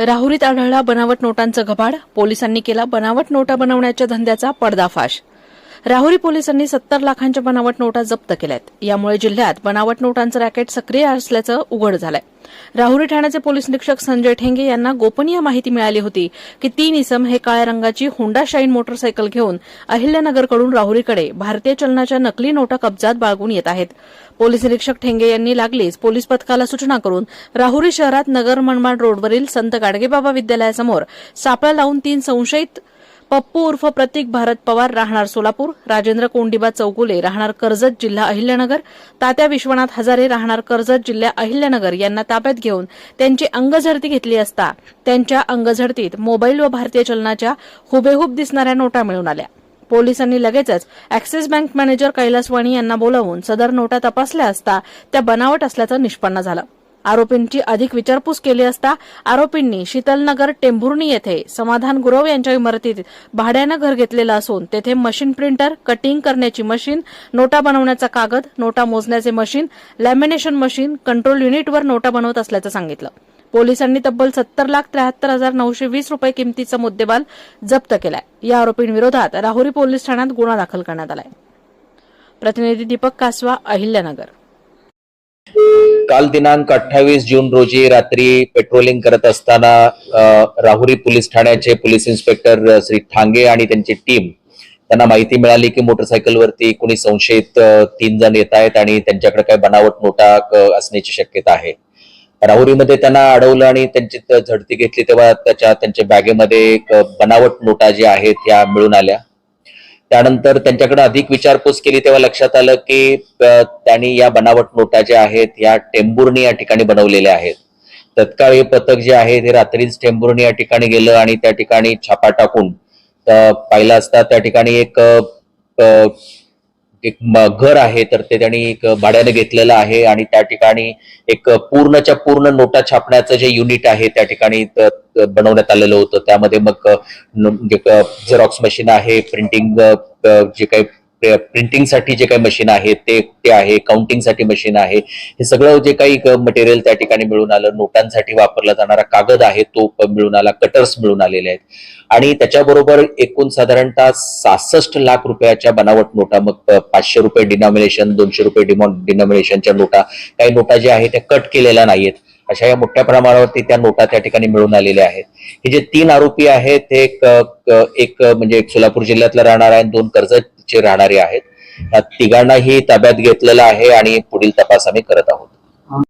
राहुरीत आढळला बनावट नोटांचं घबाड. पोलिसांनी केला बनावट नोटा बनवण्याच्या धंद्याचा पर्दाफाश. राहुरी पोलिसांनी 70 लाखांच्या बनावट नोटा जप्त केल्यात. यामुळे जिल्ह्यात बनावट नोटांचं रॅकेट सक्रिय असल्याचं उघड झालंय. राहुरी ठाण्याचे पोलीस निरीक्षक संजय ठेंगे यांना गोपनीय माहिती मिळाली होती की 3 इसम हे काळ्या रंगाची होंडा शाईन मोटरसायकल घेऊन अहिल्यानगरकडून राहुरीकडे भारतीय चलनाच्या नकली नोटा कब्जात बाळगून येत आहेत. पोलीस निरीक्षक ठेंगे यांनी लागलीच पोलीस पथकाला सूचना करून राहुरी शहरात नगर मनमाड रोडवरील संत गाडगेबाबा विद्यालयासमोर सापळा लावून 3 संशयित पप्पू उर्फ प्रतीक भारत पवार राहणार सोलापूर, राजेंद्र कोंडिबा चौगुले राहणार कर्जत जिल्हा अहिल्यानगर, तात्या विश्वनाथ हजारे राहणार कर्जत जिल्हा अहिल्यानगर यांना ताब्यात घेऊन त्यांची अंगझडती घेतली असता त्यांच्या अंगझडतीत मोबाईल व भारतीय चलनाच्या हुबेहूब दिसणाऱ्या नोटा मिळून आल्या. पोलिसांनी लगेचच ॲक्सिस बँक मॅनेजर कैलास वाणी यांना बोलावून सदर नोटा तपासल्या असता त्या बनावट असल्याचं निष्पन्न झालं. आरोपींची अधिक विचारपूस केली असता आरोपींनी शीतलनगर टेंभुर्णी येथे समाधान गुरव यांच्या इमारतीत भाड्यानं घर घेतलेलं असून तेथे मशीन प्रिंटर, कटिंग करण्याची मशीन, नोटा बनवण्याचा कागद, नोटा मोजण्याचे मशीन, लॅमिनेशन मशीन, कंट्रोल युनिटवर नोटा बनवत असल्याचं सांगितलं. पोलिसांनी तब्बल 70,73,920 रुपये किमतीचा मुद्देमाल जप्त केलाय. या आरोपींविरोधात राहुरी पोलीस ठाण्यात गुन्हा दाखल करण्यात आलाय. प्रतिनिधी दीपक कासवा, अहिल्यानगर. काल दिनांक 28 जून रोजी रात्री पेट्रोलिंग करत असताना राहुरी पोलीस ठाण्याचे पोलीस इन्स्पेक्टर श्री ठांगे आणि त्यांची टीम त्यांना माहिती मिळाली की मोटरसायकलवरती कोणी संशयित 3 जण येत आहेत आणि त्यांच्याकडे काही बनावट नोटा असण्याची शक्यता आहे. राहुरीमध्ये त्यांना अडवलं आणि त्यांची झडती घेतली तेव्हा त्यांच्या बॅगेमध्ये बनावट नोटा ज्या आहेत त्या मिळून आल्या. त्यानंतर त्यांच्याकडे अधिक विचारपूस केली तेव्हा लक्षात आलं की त्यांनी या बनावट नोटा ज्या आहेत या टेंभुर्णी या ठिकाणी बनवलेल्या आहेत. तत्काळ हे पथक जे आहे ते रात्रीच टेंभुर्णी या ठिकाणी गेलं आणि त्या ठिकाणी छापा टाकून पाहिलं असता त्या ठिकाणी एक घर आहे तर ते त्यांनी एक भाड्याने घेतलेलं आहे आणि त्या ठिकाणी एक पूर्णच्या पूर्ण नोटा छापण्याचं जे युनिट आहे त्या ठिकाणी बनवण्यात आलेलं होतं. त्यामध्ये मग झेरॉक्स मशीन आहे, प्रिंटिंगसाठी जे काही मशीन आहे ते आहे, काउंटिंगसाठी मशीन आहे. हे सगळं जे काही मटेरियल त्या ठिकाणी मिळून आलं. नोटांसाठी वापरला जाणारा कागद आहे तो मिळून आला, कटर्स मिळून आलेले आहेत आणि त्याच्याबरोबर एकूण साधारणतः 66 लाख रुपयाच्या बनावट नोटा, मग 500 रुपये डिनॉमिनेशन, 200 रुपये डिनॉमिनेशनच्या नोटा, काही नोटा ज्या आहेत त्या कट केलेल्या नाहीयेत. अशा या मोठ्या प्रमाणावरती त्या नोटा त्या ठिकाणी मिळून आलेल्या आहेत. हे जे 3 आरोपी आहेत ते एक म्हणजे एक सोलापूर जिल्ह्यातला राहणार आहे, 2 कर्जतचे राहणारे आहेत. या तिघांनाही ताब्यात घेतलेलं आहे आणि पुढील तपास आम्ही करत आहोत.